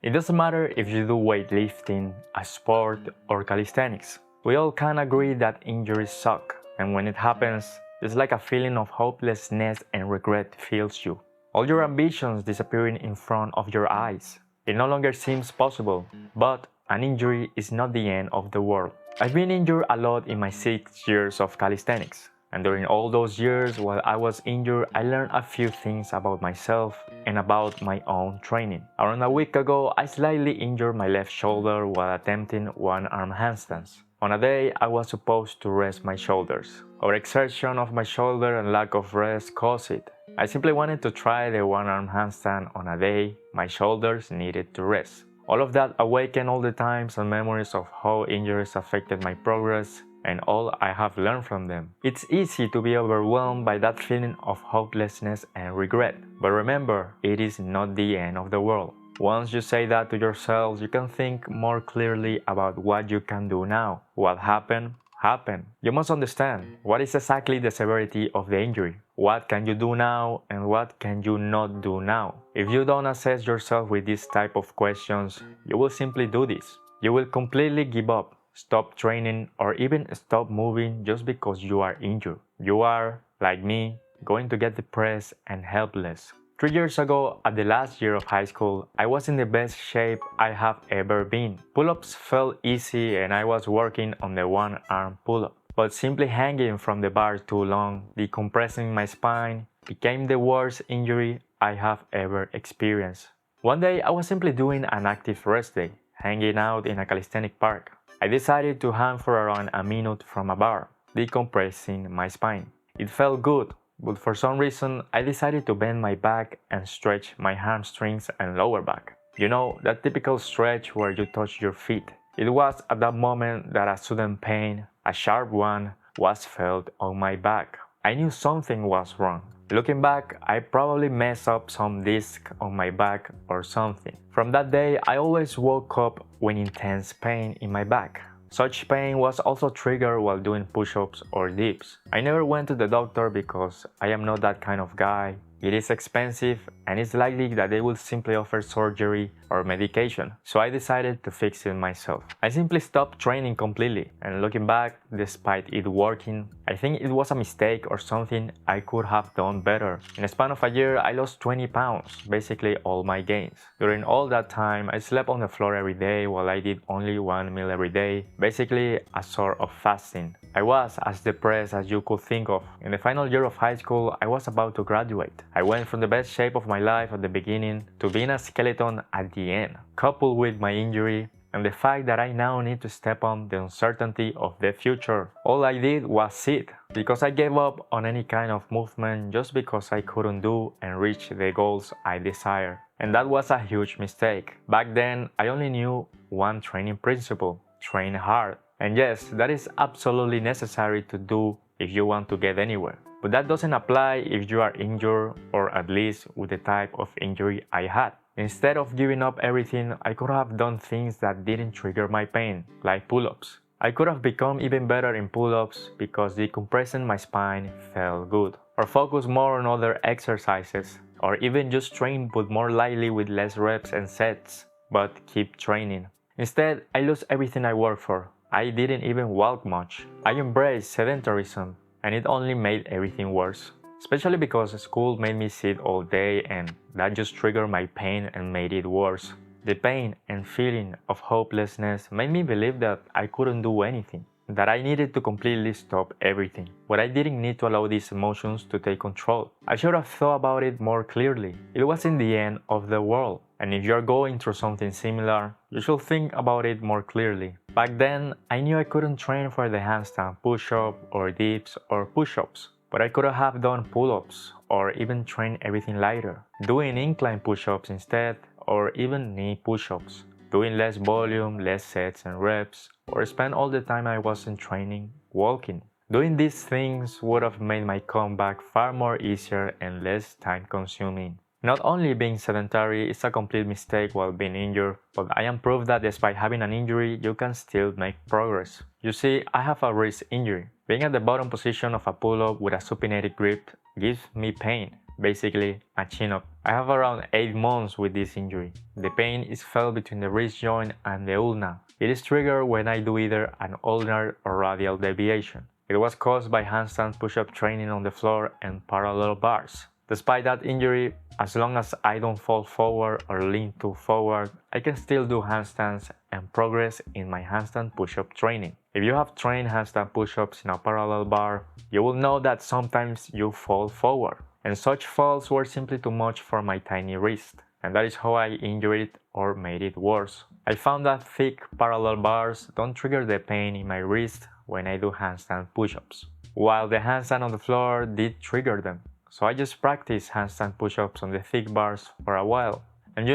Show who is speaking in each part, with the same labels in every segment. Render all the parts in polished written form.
Speaker 1: It doesn't matter if you do weightlifting, a sport, or calisthenics. We all can agree that injuries suck, and when it happens, it's like a feeling of hopelessness and regret fills you. All your ambitions disappearing in front of your eyes. It no longer seems possible, but an injury is not the end of the world. I've been injured a lot in my 6 years of calisthenics. And during all those years while I was injured, I learned a few things about myself and about my own training. Around a week ago, I slightly injured my left shoulder while attempting one-arm handstands. On a day, I was supposed to rest my shoulders. Overexertion of my shoulder and lack of rest caused it. I simply wanted to try the one-arm handstand on a day my shoulders needed to rest. All of that awakened all the times and memories of how injuries affected my progress and all I have learned from them. It's easy to be overwhelmed by that feeling of hopelessness and regret. But remember, it is not the end of the world. Once you say that to yourself, you can think more clearly about what you can do now. What happened, happened. You must understand what is exactly the severity of the injury. What can you do now and what can you not do now? If you don't assess yourself with this type of questions, you will simply do this. You will completely give up, stop training, or even stop moving just because you are injured. You are, like me, going to get depressed and helpless. 3 years ago, at the last year of high school, I was in the best shape I have ever been. Pull-ups felt easy and I was working on the one-arm pull-up. But simply hanging from the bar too long, decompressing my spine, became the worst injury I have ever experienced. One day, I was simply doing an active rest day, hanging out in a calisthenic park. I decided to hang for around a minute from a bar, decompressing my spine. It felt good, but for some reason I decided to bend my back and stretch my hamstrings and lower back. You know, that typical stretch where you touch your feet. It was at that moment that a sudden pain, a sharp one, was felt on my back. I knew something was wrong. Looking back, I probably messed up some disc on my back or something. From that day, I always woke up with intense pain in my back. Such pain was also triggered while doing push-ups or dips. I never went to the doctor because I am not that kind of guy. It is expensive and it's likely that they will simply offer surgery or medication, so I decided to fix it myself. I simply stopped training completely, and looking back, despite it working, I think it was a mistake or something I could have done better. In a span of a year, I lost 20 pounds, basically all my gains. During all that time, I slept on the floor every day while I did only one meal every day, basically a sort of fasting. I was as depressed as you could think of. In the final year of high school, I was about to graduate. I went from the best shape of my life at the beginning to being a skeleton at the end. Coupled with my injury and the fact that I now need to step on the uncertainty of the future, all I did was sit, because I gave up on any kind of movement just because I couldn't do and reach the goals I desire. And that was a huge mistake. Back then, I only knew one training principle: train hard. And yes, that is absolutely necessary to do if you want to get anywhere. But that doesn't apply if you are injured, or at least with the type of injury I had. Instead of giving up everything, I could have done things that didn't trigger my pain, like pull-ups. I could have become even better in pull-ups because decompressing my spine felt good. Or focus more on other exercises, or even just train but more lightly with less reps and sets, but keep training. Instead, I lost everything I worked for. I didn't even walk much. I embraced sedentarism, and it only made everything worse. Especially because school made me sit all day, and that just triggered my pain and made it worse. The pain and feeling of hopelessness made me believe that I couldn't do anything, that I needed to completely stop everything. But I didn't need to allow these emotions to take control. I should have thought about it more clearly. It wasn't the end of the world. And if you're going through something similar, you should think about it more clearly. Back then, I knew I couldn't train for the handstand push-up or dips or push-ups, but I could have done pull-ups or even trained everything lighter, doing incline push-ups instead, or even knee push-ups, doing less volume, less sets and reps, or spend all the time I wasn't training walking. Doing these things would have made my comeback far more easier and less time-consuming. Not only being sedentary is a complete mistake while being injured, but I am proof that despite having an injury, you can still make progress. You see, I have a wrist injury. Being at the bottom position of a pull-up with a supinated grip gives me pain. basically a chin-up. I have around 8 months with this injury. The pain is felt between the wrist joint and the ulna. It is triggered when I do either an ulnar or radial deviation. It was caused by handstand push-up training on the floor and parallel bars. Despite that injury, as long as I don't fall forward or lean too forward, I can still do handstands and progress in my handstand push-up training. If you have trained handstand push-ups in a parallel bar, you will know that sometimes you fall forward. And such falls were simply too much for my tiny wrist. And that is how I injured it or made it worse. I found that thick parallel bars don't trigger the pain in my wrist when I do handstand push-ups, while the handstand on the floor did trigger them. So I just practiced handstand push-ups on the thick bars for a while. And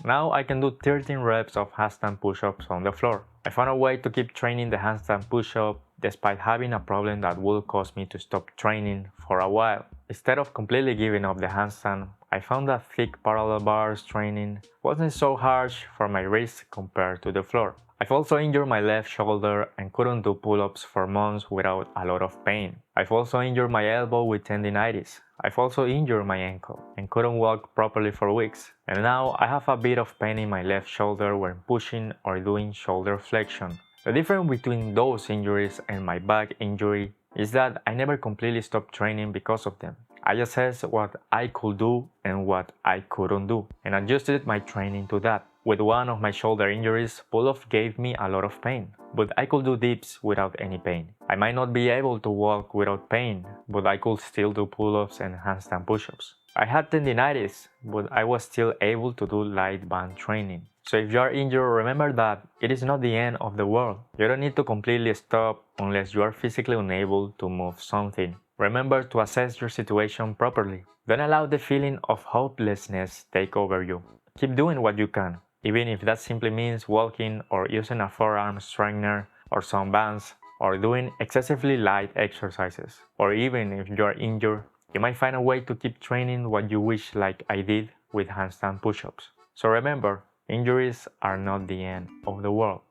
Speaker 1: now I can do 13 reps of handstand push-ups on the floor. I found a way to keep training the handstand push-up despite having a problem that would cause me to stop training for a while. Instead of completely giving up the handstand, I found that thick parallel bars training wasn't so harsh for my wrist compared to the floor. I've also injured my left shoulder and couldn't do pull-ups for months without a lot of pain. I've also injured my elbow with tendinitis. I've also injured my ankle and couldn't walk properly for weeks. And now I have a bit of pain in my left shoulder when pushing or doing shoulder flexion. The difference between those injuries and my back injury is that I never completely stopped training because of them. I assessed what I could do and what I couldn't do, and adjusted my training to that. With one of my shoulder injuries, pull-ups gave me a lot of pain, but I could do dips without any pain. I might not be able to walk without pain, but I could still do pull-ups and handstand push-ups. I had tendinitis, but I was still able to do light band training. So if you are injured, remember that it is not the end of the world. You don't need to completely stop unless you are physically unable to move something. Remember to assess your situation properly. Don't allow the feeling of hopelessness take over you. Keep doing what you can, even if that simply means walking or using a forearm strengthener or some bands or doing excessively light exercises. Or even if you are injured, you might find a way to keep training what you wish, like I did with handstand push-ups. So remember, injuries are not the end of the world.